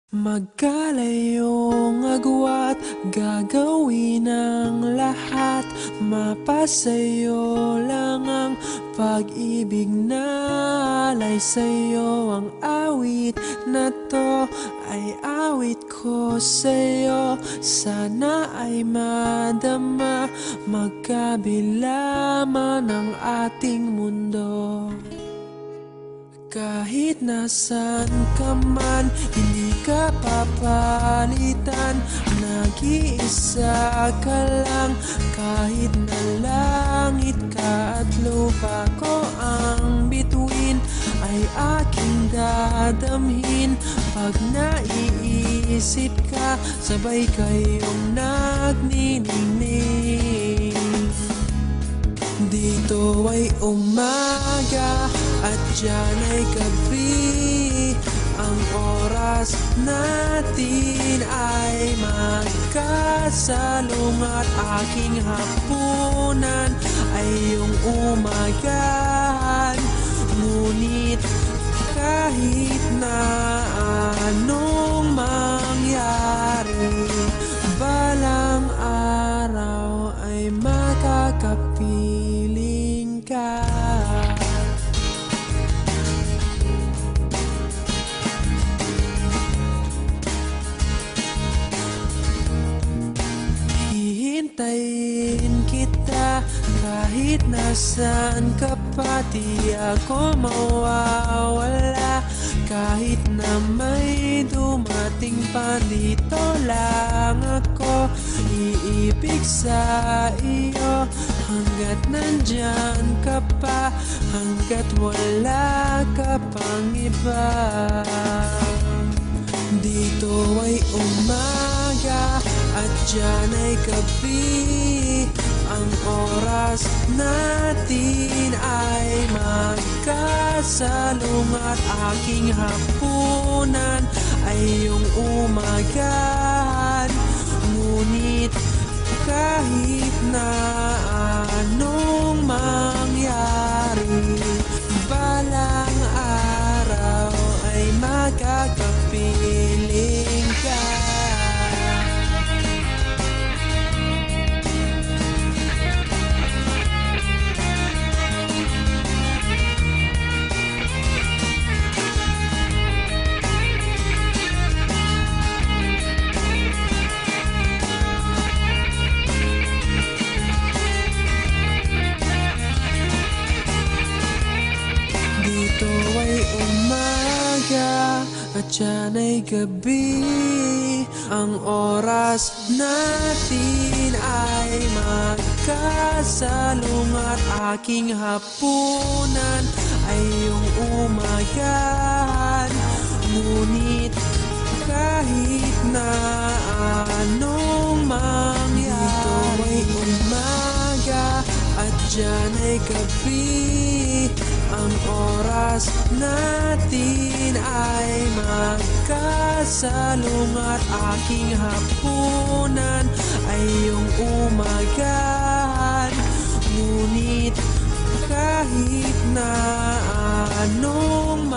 Magkalayong agwat, gagawin ang lahat. Mapasayo lang ang pag-ibig na alay sa'yo. Ang awit na to ay awit ko sa'yo. Sana ay madama, magkabila man ang ating mundo. Kahit nasan ka man, hindi ka papalitan. Nag-iisa ka lang, kahit na langit ka at lupa ko ang bituin, ay aking dadamhin. Pag naiisip ka, sabay kayong nagniningning. Dito ay umaga at diyan ay gabi. Ang oras natin ay magkasalungat. Aking hapunan ay iyong umagahan. Ngunit kahit na anong mangyari, balang araw ay makakapiling ka. Hihintayin kita kahit nasaan ka pa. Di ako mawawala kahit na may dumating pa. Dito lang ako iibig sa iyo hanggat nandyan ka pa, hanggat wala ka pang iba. Dito ay umaga at diyan ay gabi. Ang oras natin ay magkasalungat. Aking hapunan ay iyong umagahan. Ngunit kahit na anong mangyari, balang araw ay magkakapiling ka. Dito ay umaga at diyan ay gabi. Ang oras natin ay magkasalungat. Aking hapunan ay iyong umagahan. Ngunit kahit na anong mangyari, dito ay umaga at diyan ay gabi. Ang oras natin ay magkasalungat. Aking hapunan ay iyong umagahan. Ngunit kahit na anong